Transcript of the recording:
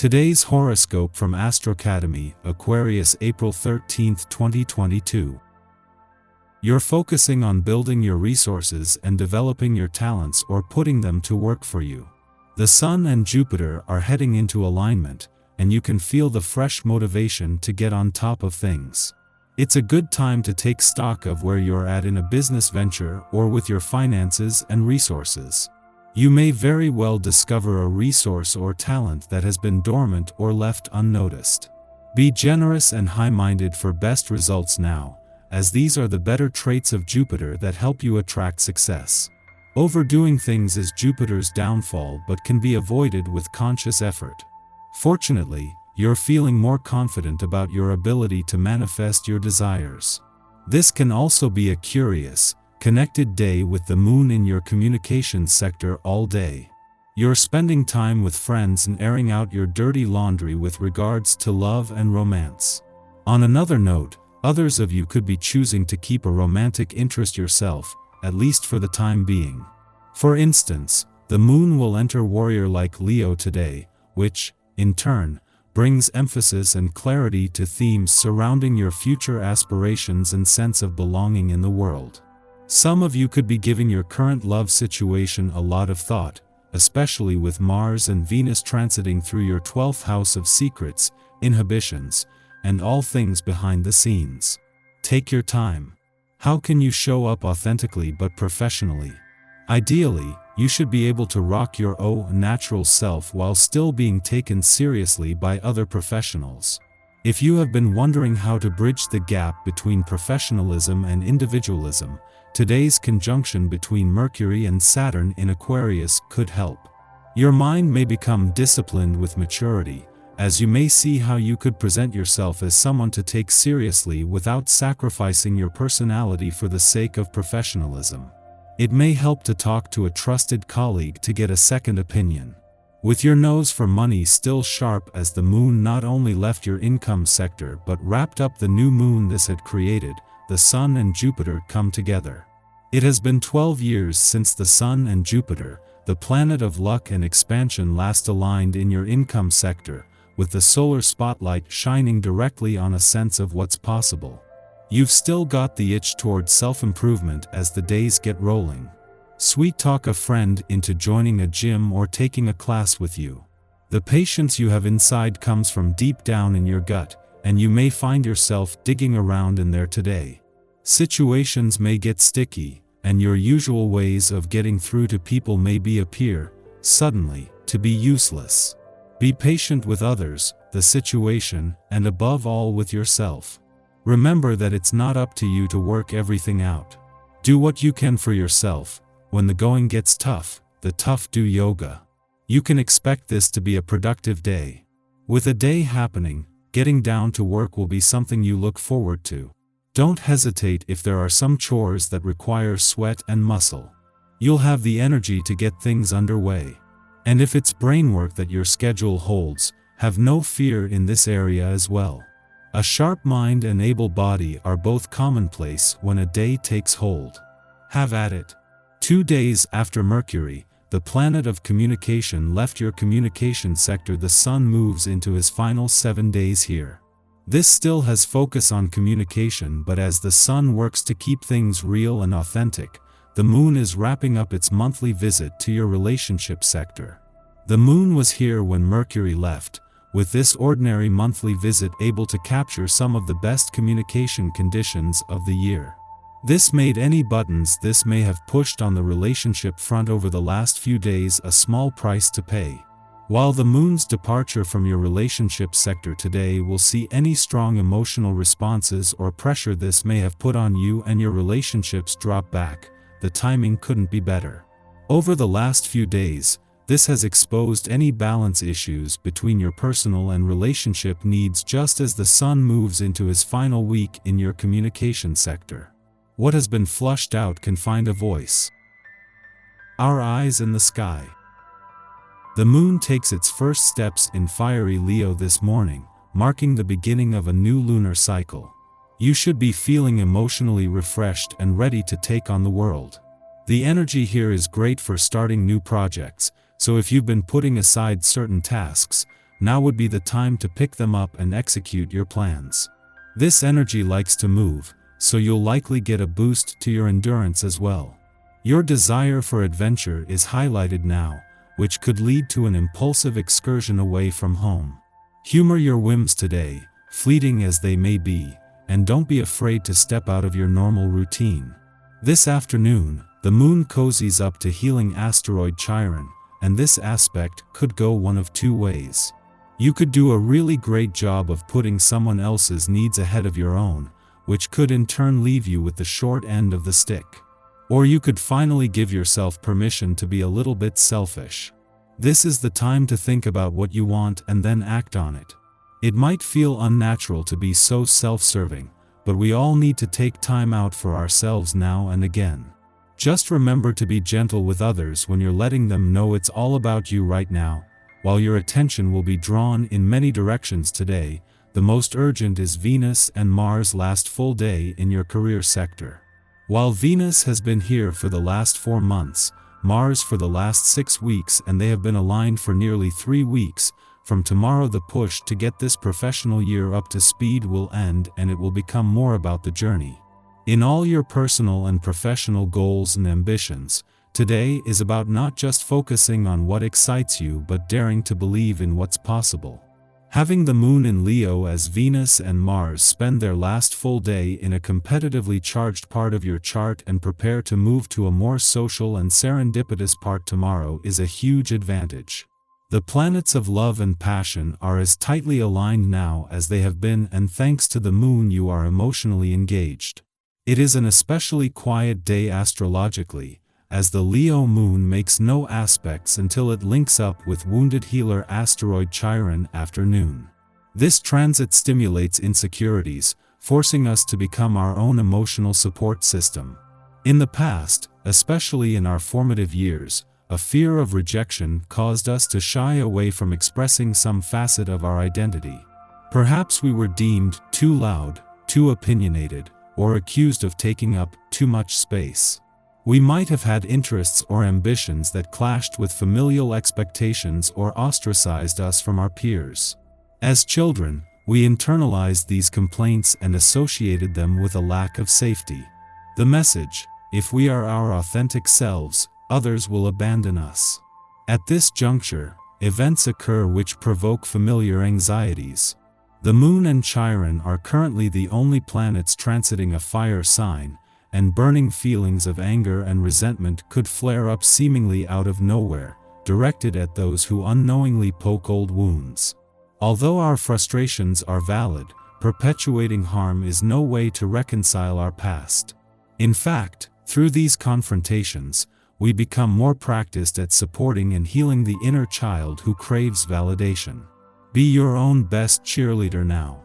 Today's horoscope from Astrocademy, Aquarius April 13, 2022. You're focusing on building your resources and developing your talents or putting them to work for you. The Sun and Jupiter are heading into alignment, and you can feel the fresh motivation to get on top of things. It's a good time to take stock of where you're at in a business venture or with your finances and resources. You may very well discover a resource or talent that has been dormant or left unnoticed. Be generous and high-minded for best results now, as these are the better traits of Jupiter that help you attract success. Overdoing things is Jupiter's downfall but can be avoided with conscious effort. Fortunately, you're feeling more confident about your ability to manifest your desires. This can also be a curious, connected day with the moon in your communications sector all day. You're spending time with friends and airing out your dirty laundry with regards to love and romance. On another note, others of you could be choosing to keep a romantic interest yourself, at least for the time being. For instance, the moon will enter warrior-like Leo today, which, in turn, brings emphasis and clarity to themes surrounding your future aspirations and sense of belonging in the world. Some of you could be giving your current love situation a lot of thought, especially with Mars and Venus transiting through your 12th house of secrets, inhibitions, and all things behind the scenes. Take your time. How can you show up authentically but professionally? Ideally, you should be able to rock your natural self while still being taken seriously by other professionals. If you have been wondering how to bridge the gap between professionalism and individualism, today's conjunction between Mercury and Saturn in Aquarius could help. Your mind may become disciplined with maturity, as you may see how you could present yourself as someone to take seriously without sacrificing your personality for the sake of professionalism. It may help to talk to a trusted colleague to get a second opinion. With your nose for money still sharp as the moon not only left your income sector but wrapped up the new moon this had created, the Sun and Jupiter come together. It has been 12 years since the Sun and Jupiter, the planet of luck and expansion, last aligned in your income sector, with the solar spotlight shining directly on a sense of what's possible. You've still got the itch towards self-improvement as the days get rolling. Sweet talk a friend into joining a gym or taking a class with you. The patience you have inside comes from deep down in your gut, and you may find yourself digging around in there today. Situations may get sticky, and your usual ways of getting through to people may appear, suddenly, to be useless. Be patient with others, the situation, and above all with yourself. Remember that it's not up to you to work everything out. Do what you can for yourself. When the going gets tough, the tough do yoga. You can expect this to be a productive day. With a day happening, getting down to work will be something you look forward to. Don't hesitate if there are some chores that require sweat and muscle. You'll have the energy to get things underway. And if it's brainwork that your schedule holds, have no fear in this area as well. A sharp mind and able body are both commonplace when a day takes hold. Have at it. 2 days after Mercury, the planet of communication, left your communication sector, the Sun moves into his final 7 days here. This still has focus on communication, but as the Sun works to keep things real and authentic, the Moon is wrapping up its monthly visit to your relationship sector. The Moon was here when Mercury left, with this ordinary monthly visit able to capture some of the best communication conditions of the year. This made any buttons this may have pushed on the relationship front over the last few days a small price to pay. While the Moon's departure from your relationship sector today will see any strong emotional responses or pressure this may have put on you and your relationships drop back, the timing couldn't be better. Over the last few days, this has exposed any balance issues between your personal and relationship needs just as the Sun moves into his final week in your communication sector. What has been flushed out can find a voice. Our eyes in the sky. The Moon takes its first steps in fiery Leo this morning, marking the beginning of a new lunar cycle. You should be feeling emotionally refreshed and ready to take on the world. The energy here is great for starting new projects, so if you've been putting aside certain tasks, now would be the time to pick them up and execute your plans. This energy likes to move, so you'll likely get a boost to your endurance as well. Your desire for adventure is highlighted now, which could lead to an impulsive excursion away from home. Humor your whims today, fleeting as they may be, and don't be afraid to step out of your normal routine. This afternoon, the moon cozies up to healing asteroid Chiron, and this aspect could go one of two ways. You could do a really great job of putting someone else's needs ahead of your own, which could in turn leave you with the short end of the stick. Or you could finally give yourself permission to be a little bit selfish. This is the time to think about what you want and then act on it. It might feel unnatural to be so self-serving, but we all need to take time out for ourselves now and again. Just remember to be gentle with others when you're letting them know it's all about you right now. While your attention will be drawn in many directions today, the most urgent is Venus and Mars' last full day in your career sector. While Venus has been here for the last 4 months, Mars for the last 6 weeks, and they have been aligned for nearly 3 weeks, from tomorrow the push to get this professional year up to speed will end and it will become more about the journey. In all your personal and professional goals and ambitions, today is about not just focusing on what excites you but daring to believe in what's possible. Having the moon in Leo as Venus and Mars spend their last full day in a competitively charged part of your chart and prepare to move to a more social and serendipitous part tomorrow is a huge advantage. The planets of love and passion are as tightly aligned now as they have been, and thanks to the moon you are emotionally engaged. It is an especially quiet day astrologically, as the Leo moon makes no aspects until it links up with wounded healer asteroid Chiron after noon. This transit stimulates insecurities, forcing us to become our own emotional support system. In the past, especially in our formative years, a fear of rejection caused us to shy away from expressing some facet of our identity. Perhaps we were deemed too loud, too opinionated, or accused of taking up too much space. We might have had interests or ambitions that clashed with familial expectations or ostracized us from our peers. As children, we internalized these complaints and associated them with a lack of safety. The message: if we are our authentic selves, others will abandon us. At this juncture, events occur which provoke familiar anxieties. The moon and Chiron are currently the only planets transiting a fire sign, and burning feelings of anger and resentment could flare up seemingly out of nowhere, directed at those who unknowingly poke old wounds. Although our frustrations are valid, perpetuating harm is no way to reconcile our past. In fact, through these confrontations, we become more practiced at supporting and healing the inner child who craves validation. Be your own best cheerleader now.